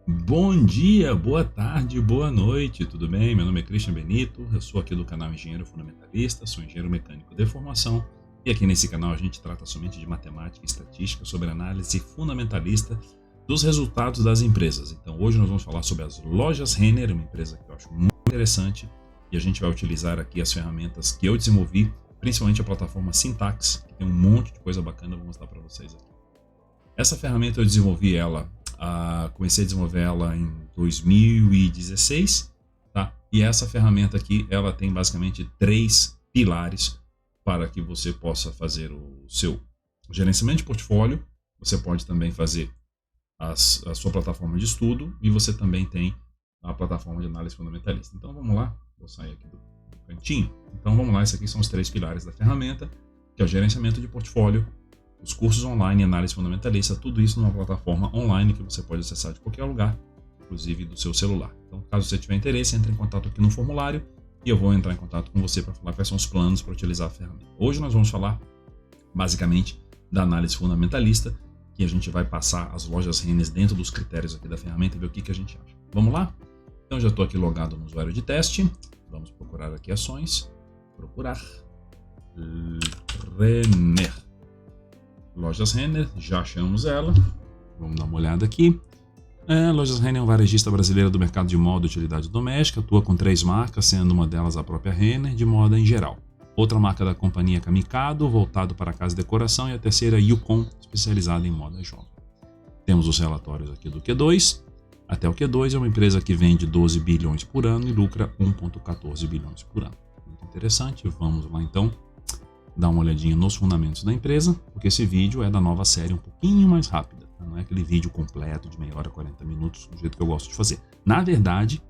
Bom dia, boa tarde, boa noite, tudo bem? Meu nome é Christian Benito, eu sou aqui do canal Engenheiro Fundamentalista, sou engenheiro mecânico de formação e aqui nesse canal a gente trata somente de matemática e estatística sobre análise fundamentalista dos resultados das empresas. Então hoje nós vamos falar sobre as lojas Renner, uma empresa que eu acho muito interessante e a gente vai utilizar aqui as ferramentas que eu desenvolvi, principalmente a plataforma Syntax, que tem um monte de coisa bacana, eu vou mostrar para vocês aqui. Essa ferramenta eu desenvolvi ela, comecei a desenvolver ela em 2016, tá? E essa ferramenta aqui, ela tem basicamente 3 pilares para que você possa fazer o seu gerenciamento de portfólio. Você pode também fazer a sua plataforma de estudo e você também tem a plataforma de análise fundamentalista. Então vamos lá, vou sair aqui do cantinho. Então vamos lá, esses aqui são os 3 pilares da ferramenta, que é o gerenciamento de portfólio, os cursos online e análise fundamentalista, tudo isso numa plataforma online que você pode acessar de qualquer lugar, inclusive do seu celular. Então, caso você tiver interesse, entre em contato aqui no formulário e eu vou entrar em contato com você para falar quais são os planos para utilizar a ferramenta. Hoje nós vamos falar, basicamente, da análise fundamentalista, que a gente vai passar as lojas Renner dentro dos critérios aqui da ferramenta e ver o que a gente acha. Vamos lá? Então, já estou aqui logado no usuário de teste. Vamos procurar aqui ações. Procurar Renner. Lojas Renner, já achamos ela. Vamos dar uma olhada aqui. Lojas Renner é um varejista brasileiro do mercado de moda e utilidade doméstica. Atua com 3 marcas, sendo uma delas a própria Renner, de moda em geral. Outra marca da companhia é Camicado, voltado para casa e decoração. E a terceira é Yukon, especializada em moda jovem. Temos os relatórios aqui do Q2. Até o Q2 é uma empresa que vende 12 bilhões por ano e lucra 1,14 bilhões por ano. Muito interessante. Vamos lá então dar uma olhadinha nos fundamentos da empresa, porque esse vídeo é da nova série um pouquinho mais rápida, tá? Não é aquele vídeo completo de meia hora, 40 minutos, do jeito que eu gosto de fazer. Na verdade,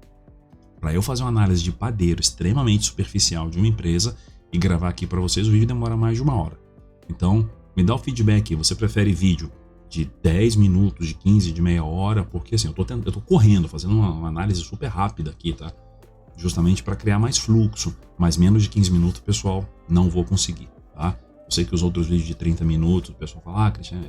para eu fazer uma análise de padeiro extremamente superficial de uma empresa e gravar aqui para vocês, o vídeo demora mais de 1 hora. Então, me dá o feedback, você prefere vídeo de 10 minutos, de 15, de meia hora, porque assim, eu tô correndo, fazendo uma análise super rápida aqui, tá? Justamente para criar mais fluxo, mas menos de 15 minutos, pessoal, não vou conseguir, tá? Eu sei que os outros vídeos de 30 minutos, o pessoal fala, Christian,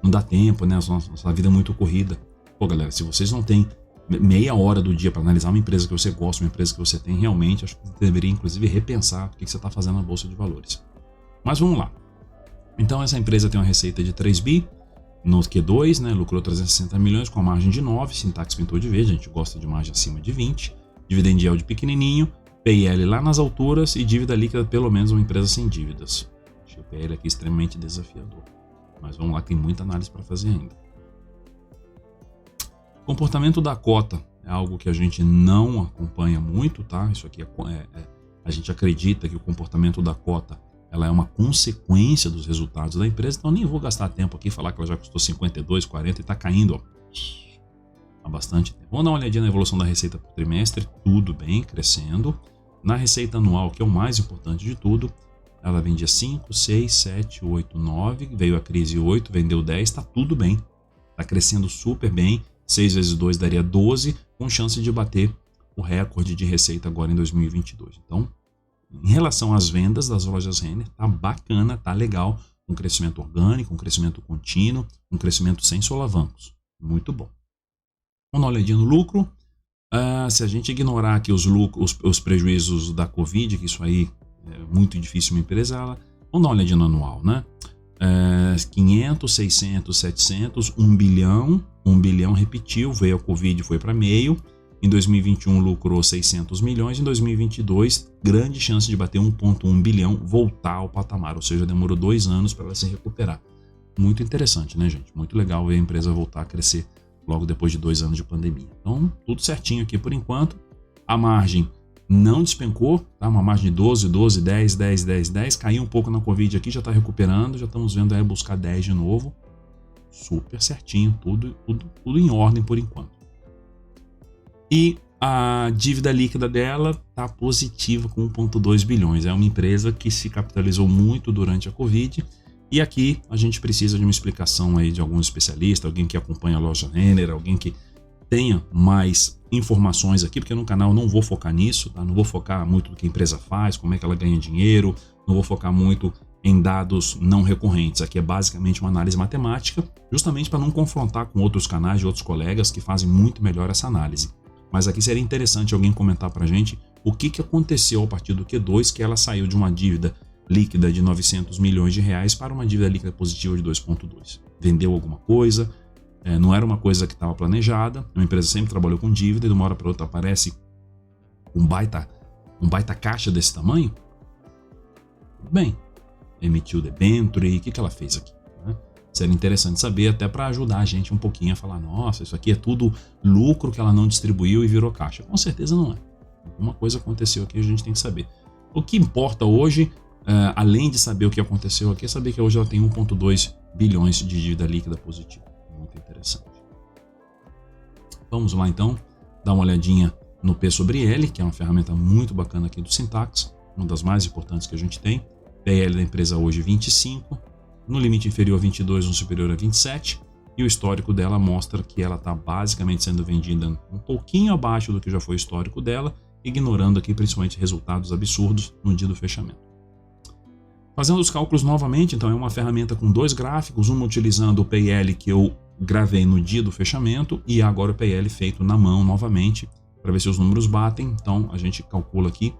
não dá tempo, né? Nossa vida é muito corrida. Pô, galera, se vocês não têm meia hora do dia para analisar uma empresa que você gosta, uma empresa que você tem, realmente, acho que você deveria, inclusive, repensar o que você está fazendo na Bolsa de Valores. Mas vamos lá. Então, essa empresa tem uma receita de 3 bi, no Q2, né? Lucrou 360 milhões com a margem de 9, Syntax pintou de verde, a gente gosta de margem acima de 20, dividend yield pequenininho, PL lá nas alturas e dívida líquida pelo menos uma empresa sem dívidas. Achei o PL aqui extremamente desafiador. Mas vamos lá, tem muita análise para fazer ainda. Comportamento da cota é algo que a gente não acompanha muito, tá? Isso aqui a gente acredita que o comportamento da cota ela é uma consequência dos resultados da empresa, então nem vou gastar tempo aqui e falar que ela já custou 52, 40 e está caindo, ó, há bastante tempo. Vamos dar uma olhadinha na evolução da receita por trimestre, tudo bem, crescendo. Na receita anual, que é o mais importante de tudo, ela vendia 5, 6, 7, 8, 9, veio a crise 8, vendeu 10, está tudo bem. Está crescendo super bem, 6 vezes 2 daria 12, com chance de bater o recorde de receita agora em 2022. Então, em relação às vendas das lojas Renner, tá bacana, tá legal, um crescimento orgânico, um crescimento contínuo, um crescimento sem solavancos. Muito bom. Vamos dar uma olhadinha no lucro. Se a gente ignorar aqui os prejuízos da Covid, que isso aí é muito difícil uma empresa, vamos dar uma olhadinha no anual, né? 500, 600, 700, 1 bilhão. 1 bilhão repetiu, veio a Covid e foi para meio. Em 2021 lucrou 600 milhões, em 2022 grande chance de bater 1,1 bilhão, voltar ao patamar, ou seja, demorou 2 anos para ela se recuperar. Muito interessante, né, gente? Muito legal ver a empresa voltar a crescer logo depois de 2 anos de pandemia. Então, tudo certinho aqui por enquanto. A margem não despencou, tá? Uma margem de 12, 12, 10, 10, 10, 10. Caiu um pouco na Covid aqui, já está recuperando, já estamos vendo aí buscar 10 de novo. Super certinho, tudo em ordem por enquanto. E a dívida líquida dela está positiva com 1,2 bilhões. É uma empresa que se capitalizou muito durante a Covid. E aqui a gente precisa de uma explicação aí de algum especialista, alguém que acompanha a loja Renner, alguém que tenha mais informações aqui, porque no canal eu não vou focar nisso, tá? Não vou focar muito no que a empresa faz, como é que ela ganha dinheiro, não vou focar muito em dados não recorrentes. Aqui é basicamente uma análise matemática, justamente para não confrontar com outros canais de outros colegas que fazem muito melhor essa análise. Mas aqui seria interessante alguém comentar para a gente o que aconteceu a partir do Q2, que ela saiu de uma dívida líquida de 900 milhões de reais para uma dívida líquida positiva de 2,2. Vendeu alguma coisa? Não era uma coisa que estava planejada. Uma empresa sempre trabalhou com dívida e de uma hora para outra aparece um baita caixa desse tamanho? Bem, emitiu debenture, o que ela fez aqui? Né? Seria interessante saber, até para ajudar a gente um pouquinho a falar, nossa, isso aqui é tudo lucro que ela não distribuiu e virou caixa. Com certeza não é. Alguma coisa aconteceu aqui, a gente tem que saber. O que importa hoje, além de saber o que aconteceu aqui, é saber que hoje ela tem 1,2 bilhões de dívida líquida positiva. Muito interessante. Vamos lá então, dar uma olhadinha no P sobre L, que é uma ferramenta muito bacana aqui do Syntax, uma das mais importantes que a gente tem. PL da empresa hoje 25, no limite inferior a 22, no superior a 27, e o histórico dela mostra que ela está basicamente sendo vendida um pouquinho abaixo do que já foi o histórico dela, ignorando aqui principalmente resultados absurdos no dia do fechamento. Fazendo os cálculos novamente, então é uma ferramenta com dois gráficos, uma utilizando o PL que eu gravei no dia do fechamento e agora o PL feito na mão novamente, para ver se os números batem. Então a gente calcula aqui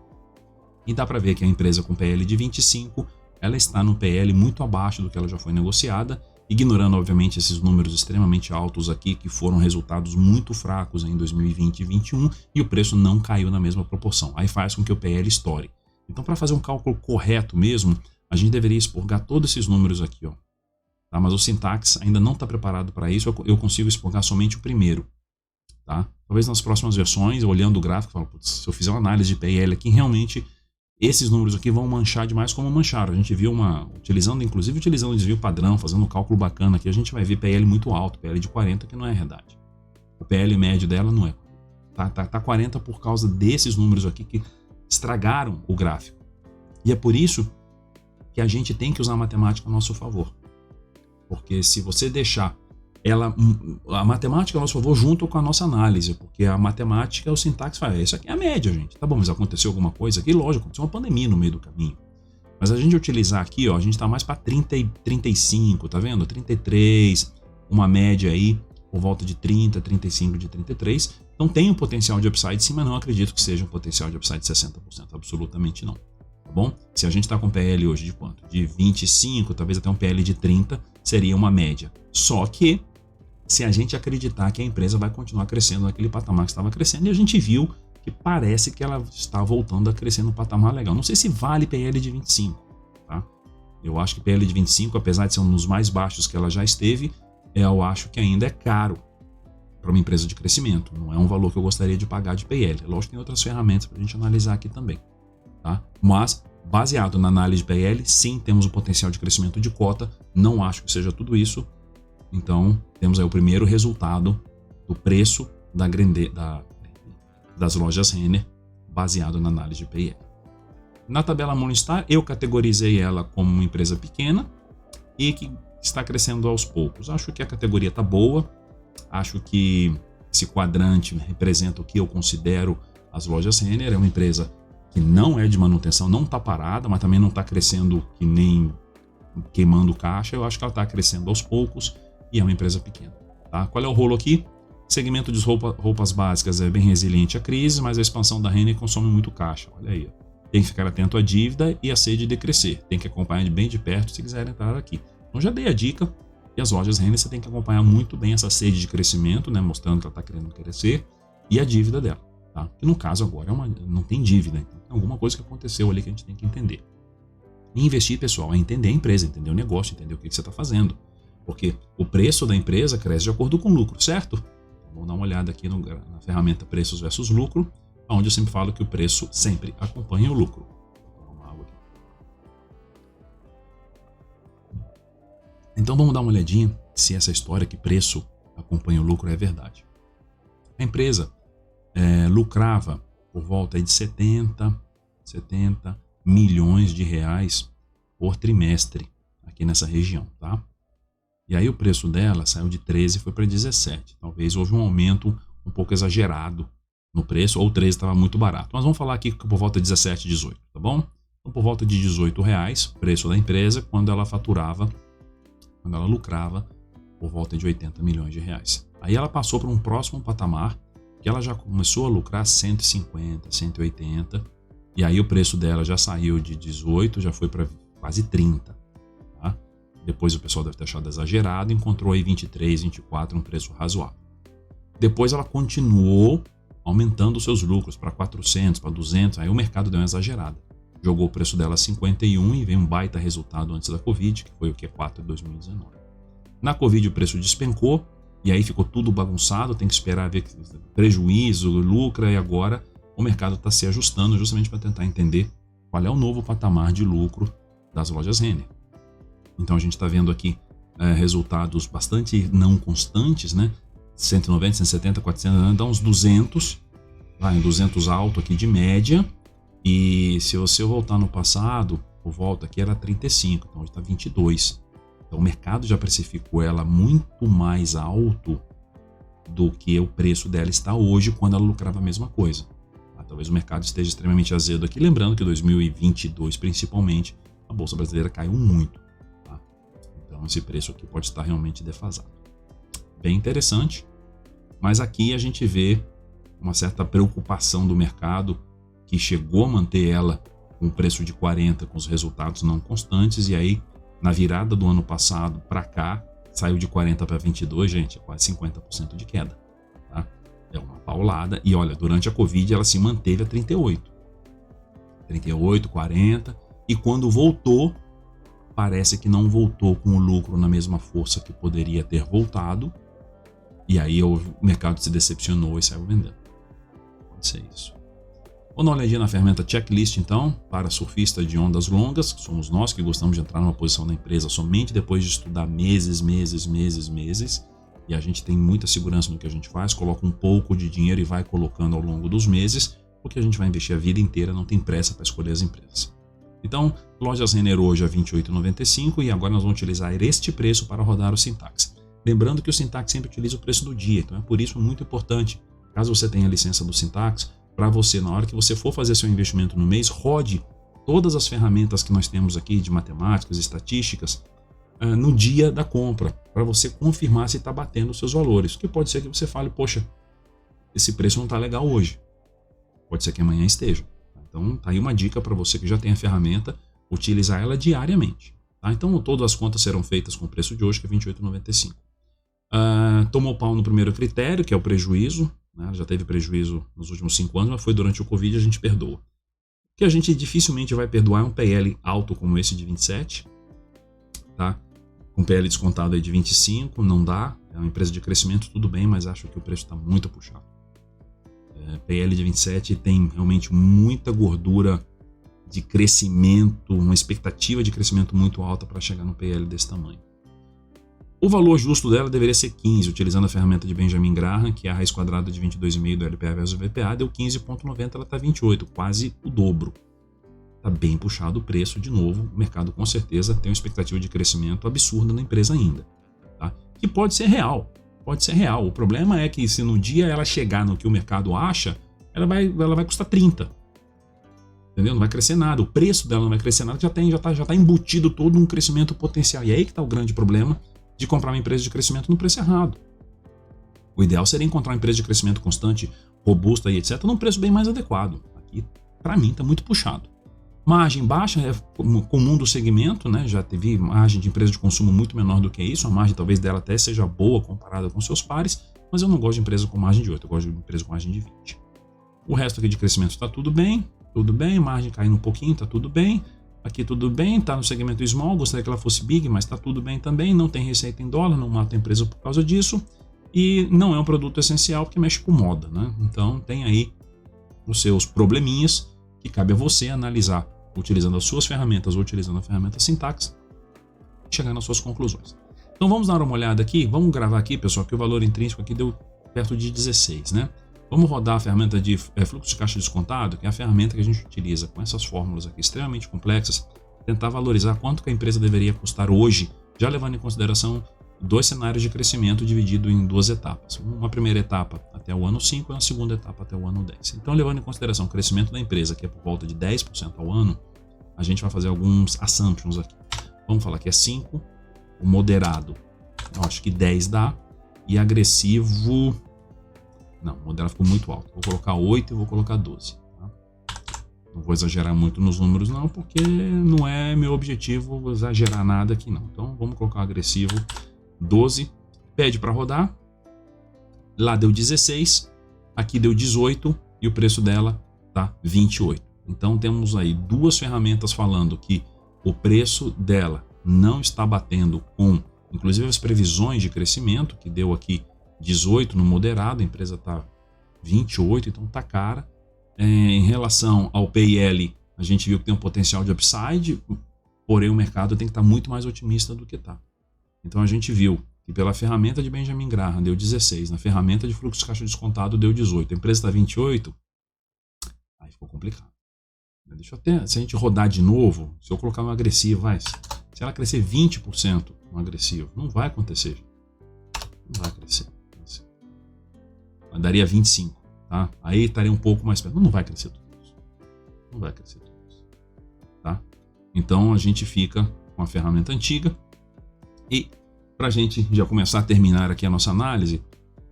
e dá para ver que a empresa com PL de 25, ela está no PL muito abaixo do que ela já foi negociada, ignorando obviamente esses números extremamente altos aqui, que foram resultados muito fracos em 2020 e 2021, e o preço não caiu na mesma proporção. Aí faz com que o PL estoure. Então, para fazer um cálculo correto mesmo, a gente deveria expurgar todos esses números aqui, ó. Tá? Mas o Syntax ainda não está preparado para isso, eu consigo expurgar somente o primeiro. Tá? Talvez nas próximas versões, olhando o gráfico, eu falo, se eu fizer uma análise de PL aqui, realmente esses números aqui vão manchar demais como mancharam. A gente viu inclusive utilizando o desvio padrão, fazendo um cálculo bacana aqui, a gente vai ver PL muito alto, PL de 40, que não é verdade. O PL médio dela não é. Tá 40 por causa desses números aqui que estragaram o gráfico. E é por isso que a gente tem que usar a matemática a nosso favor. Porque se você deixar a matemática a nosso favor junto com a nossa análise, porque a matemática, o Syntax fala, isso aqui é a média, gente. Tá bom, mas aconteceu alguma coisa aqui? Lógico, aconteceu uma pandemia no meio do caminho. Mas a gente utilizar aqui, ó, a gente tá mais para 30 e 35, tá vendo? 33, uma média aí por volta de 30, 35 de 33. Então tem um potencial de upside sim, mas não acredito que seja um potencial de upside de 60%, absolutamente não. Tá bom? Se a gente está com PL hoje de quanto? De 25, talvez até um PL de 30, seria uma média. Só que, se a gente acreditar que a empresa vai continuar crescendo naquele patamar que estava crescendo, e a gente viu que parece que ela está voltando a crescer num patamar legal. Não sei se vale PL de 25, tá? Eu acho que PL de 25, apesar de ser um dos mais baixos que ela já esteve, eu acho que ainda é caro para uma empresa de crescimento. Não é um valor que eu gostaria de pagar de PL. Lógico que tem outras ferramentas para a gente analisar aqui também. Tá? Mas, baseado na análise de PL, sim, temos o potencial de crescimento de cota. Não acho que seja tudo isso. Então, temos aí o primeiro resultado do preço das lojas Renner, baseado na análise de PL. Na tabela Morningstar, eu categorizei ela como uma empresa pequena e que está crescendo aos poucos. Acho que a categoria está boa. Acho que esse quadrante representa o que eu considero as lojas Renner. É uma empresa que não é de manutenção, não está parada, mas também não está crescendo que nem queimando caixa. Eu acho que ela está crescendo aos poucos e é uma empresa pequena. Tá? Qual é o rolo aqui? Segmento de roupas básicas é bem resiliente à crise, mas a expansão da Renner consome muito caixa. Olha aí. Tem que ficar atento à dívida e à sede de crescer. Tem que acompanhar bem de perto se quiser entrar aqui. Então já dei a dica. E as lojas Renner você tem que acompanhar muito bem essa sede de crescimento, né, mostrando que ela está querendo crescer, e a dívida dela. Tá? Que no caso agora não tem dívida. Então tem alguma coisa que aconteceu ali que a gente tem que entender. E investir, pessoal, é entender a empresa, entender o negócio, entender o que você está fazendo. Porque o preço da empresa cresce de acordo com o lucro, certo? Então, vamos dar uma olhada aqui na ferramenta preços versus lucro, onde eu sempre falo que o preço sempre acompanha o lucro. Vou tomar uma água aqui. Então vamos dar uma olhadinha se essa história que preço acompanha o lucro é verdade. A empresa lucrava por volta de 70 milhões de reais por trimestre aqui nessa região, tá? E aí o preço dela saiu de 13 e foi para 17. Talvez houve um aumento um pouco exagerado no preço, ou o 13 estava muito barato. Mas vamos falar aqui por volta de 17, 18, tá bom? Então, por volta de R$18, preço da empresa, quando ela lucrava por volta de R$80 milhões. Aí ela passou para um próximo patamar, que ela já começou a lucrar 150, 180, e aí o preço dela já saiu de 18, já foi para quase 30. Tá? Depois o pessoal deve ter achado exagerado, encontrou aí 23, 24, um preço razoável. Depois ela continuou aumentando seus lucros para 400, para 200, aí o mercado deu uma exagerada. Jogou o preço dela a 51 e veio um baita resultado antes da Covid, que foi o Q4 de 2019. Na Covid o preço despencou, e aí ficou tudo bagunçado, tem que esperar ver prejuízo, lucra, e agora o mercado está se ajustando justamente para tentar entender qual é o novo patamar de lucro das lojas Renner. Então a gente está vendo aqui resultados bastante não constantes, né? 190, 170, 400, dá uns 200, vai, 200 alto aqui de média, e se você voltar no passado, por volta aqui era 35, então hoje está 22. Então o mercado já precificou ela muito mais alto do que o preço dela está hoje quando ela lucrava a mesma coisa. Talvez o mercado esteja extremamente azedo aqui, lembrando que 2022 principalmente, a Bolsa Brasileira caiu muito. Tá? Então esse preço aqui pode estar realmente defasado. Bem interessante, mas aqui a gente vê uma certa preocupação do mercado que chegou a manter ela com o preço de 40 com os resultados não constantes, e aí na virada do ano passado para cá saiu de 40 para 22, gente, é quase 50% de queda. Tá? É uma paulada, e olha, durante a Covid ela se manteve a 38, 40, e quando voltou, parece que não voltou com o lucro na mesma força que poderia ter voltado, e aí o mercado se decepcionou e saiu vendendo. Pode ser isso. Vou dar uma olhadinha na ferramenta Checklist, então, para surfistas de ondas longas, que somos nós que gostamos de entrar numa posição da empresa somente depois de estudar meses, e a gente tem muita segurança no que a gente faz, coloca um pouco de dinheiro e vai colocando ao longo dos meses, porque a gente vai investir a vida inteira, não tem pressa para escolher as empresas. Então, lojas Renner hoje a R$ 28,95, e agora nós vamos utilizar este preço para rodar o Syntax. Lembrando que o Syntax sempre utiliza o preço do dia, então é por isso muito importante, caso você tenha a licença do Syntax, para você, na hora que você for fazer seu investimento no mês, rode todas as ferramentas que nós temos aqui de matemáticas, estatísticas, no dia da compra, para você confirmar se está batendo os seus valores. Porque pode ser que você fale, poxa, esse preço não está legal hoje. Pode ser que amanhã esteja. Então, tá aí uma dica para você que já tem a ferramenta, utilizar ela diariamente. Tá? Então, todas as contas serão feitas com o preço de hoje, que é R$ 28,95. Tomou pau no primeiro critério, que é o prejuízo. Né? Já teve prejuízo nos últimos 5 anos, mas foi durante o Covid, a gente perdoa. O que a gente dificilmente vai perdoar é um PL alto como esse de 27. Tá? Com PL descontado aí de 25, não dá. É uma empresa de crescimento, tudo bem, mas acho que o preço está muito puxado. PL de 27 tem realmente muita gordura de crescimento, uma expectativa de crescimento muito alta para chegar no PL desse tamanho. O valor justo dela deveria ser 15, utilizando a ferramenta de Benjamin Graham, que é a raiz quadrada de 22,5 do LPA versus VPA, deu 15,90, ela está 28, quase o dobro. Está bem puxado o preço, de novo, o mercado com certeza tem uma expectativa de crescimento absurda na empresa ainda. Tá? Que pode ser real, o problema é que se no dia ela chegar no que o mercado acha, ela vai custar 30. Entendeu? Não vai crescer nada, o preço dela não vai crescer nada, já está embutido todo um crescimento potencial. E aí que está o grande problema de comprar uma empresa de crescimento no preço errado. O ideal seria encontrar uma empresa de crescimento constante, robusta e etc, num preço bem mais adequado. Aqui, para mim, está muito puxado. Margem baixa é comum do segmento, né? Já teve margem de empresa de consumo muito menor do que isso, a margem talvez dela até seja boa comparada com seus pares, mas eu não gosto de empresa com margem de 8, eu gosto de empresa com margem de 20. O resto aqui de crescimento está tudo bem, margem caindo um pouquinho, está tudo bem. Aqui tudo bem, está no segmento small, gostaria que ela fosse big, mas está tudo bem também, não tem receita em dólar, não mata a empresa por causa disso, e não é um produto essencial porque mexe com moda, né? Então tem aí os seus probleminhas que cabe a você analisar, utilizando as suas ferramentas ou utilizando a ferramenta Syntax, e chegar nas suas conclusões. Então vamos dar uma olhada aqui, vamos gravar aqui, pessoal, que o valor intrínseco aqui deu perto de 16, né? Vamos rodar a ferramenta de fluxo de caixa descontado, que é a ferramenta que a gente utiliza com essas fórmulas aqui extremamente complexas, tentar valorizar quanto que a empresa deveria custar hoje, já levando em consideração 2 cenários de crescimento dividido em 2 etapas. Uma primeira etapa até o ano 5 e uma segunda etapa até o ano 10. Então, levando em consideração o crescimento da empresa, que é por volta de 10% ao ano, a gente vai fazer alguns assumptions aqui. Vamos falar que é 5, o moderado, eu acho que 10 dá, e agressivo, não, o moderado ficou muito alto, vou colocar 8 e vou colocar 12. Tá? Não vou exagerar muito nos números não, porque não é meu objetivo exagerar nada aqui não. Então vamos colocar o agressivo 12, pede para rodar, lá deu 16, aqui deu 18 e o preço dela tá 28. Então temos aí duas ferramentas falando que o preço dela não está batendo com, inclusive, as previsões de crescimento, que deu aqui 18 no moderado, a empresa está 28, então tá cara. Em relação ao PL, a gente viu que tem um potencial de upside, porém o mercado tem que estar muito mais otimista do que está. Então a gente viu que pela ferramenta de Benjamin Graham deu 16, na ferramenta de fluxo de caixa descontado deu 18, a empresa está 28, aí ficou complicado. Deixa eu até, se a gente rodar de novo, se eu colocar um agressivo, se ela crescer 20% no agressivo, não vai acontecer. Não vai crescer. Daria 25, tá? Aí estaria um pouco mais perto. Não vai crescer tudo isso. Não vai crescer tudo isso. Tá? Então a gente fica com a ferramenta antiga. E para a gente já começar a terminar aqui a nossa análise,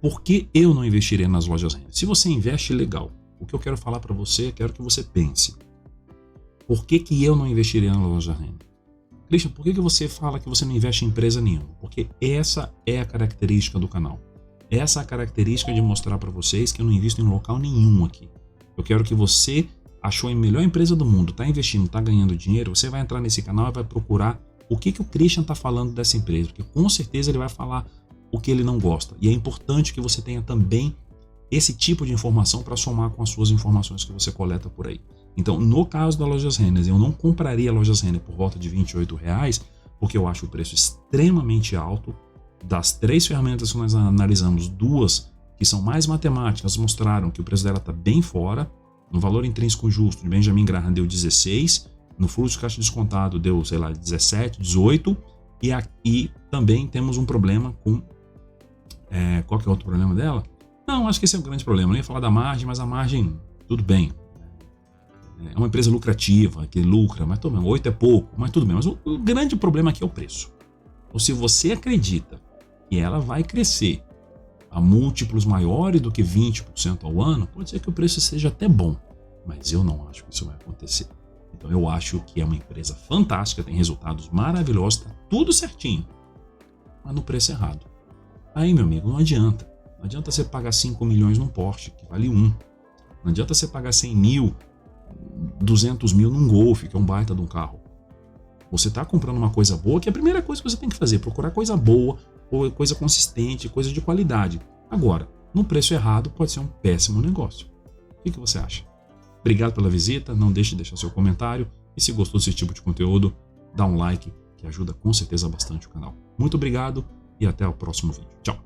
por que eu não investiria nas lojas Renner? Se você investe, legal. O que eu quero falar para você, quero que você pense. Por que eu não investiria na loja Renner? Christian, por que você fala que você não investe em empresa nenhuma? Porque essa é a característica do canal. Essa é a característica de mostrar para vocês que eu não invisto em local nenhum aqui. Eu quero que você achou a melhor empresa do mundo, está investindo, está ganhando dinheiro, você vai entrar nesse canal e vai procurar o que o Christian está falando dessa empresa, porque com certeza ele vai falar o que ele não gosta. E é importante que você tenha também esse tipo de informação para somar com as suas informações que você coleta por aí. Então, no caso da Lojas Renner, eu não compraria a Lojas Renner por volta de R$28, porque eu acho o preço extremamente alto. Das 3 ferramentas que nós analisamos, 2 que são mais matemáticas mostraram que o preço dela está bem fora. No valor intrínseco justo de Benjamin Graham deu 16, no fluxo de caixa descontado deu, sei lá, 17, 18, e aqui também temos um problema com... qual que é o outro problema dela? Não, acho que esse é o grande problema. Eu não ia falar da margem, mas a margem, tudo bem. É uma empresa lucrativa, que lucra, mas tudo bem, 8 é pouco, mas tudo bem. Mas o grande problema aqui é o preço. Então, se você acredita que ela vai crescer a múltiplos maiores do que 20% ao ano, pode ser que o preço seja até bom, mas eu não acho que isso vai acontecer. Então eu acho que é uma empresa fantástica, tem resultados maravilhosos, tá tudo certinho, mas no preço errado. Aí, meu amigo, não adianta. Não adianta você pagar 5 milhões num Porsche, que vale 1. Não adianta você pagar 100 mil, 200 mil num Golf, que é um baita de um carro. Você está comprando uma coisa boa, que é a primeira coisa que você tem que fazer, procurar coisa boa, ou coisa consistente, coisa de qualidade. Agora, no preço errado, pode ser um péssimo negócio. O que você acha? Obrigado pela visita, não deixe de deixar seu comentário, e se gostou desse tipo de conteúdo, dá um like, que ajuda com certeza bastante o canal. Muito obrigado e até o próximo vídeo. Tchau!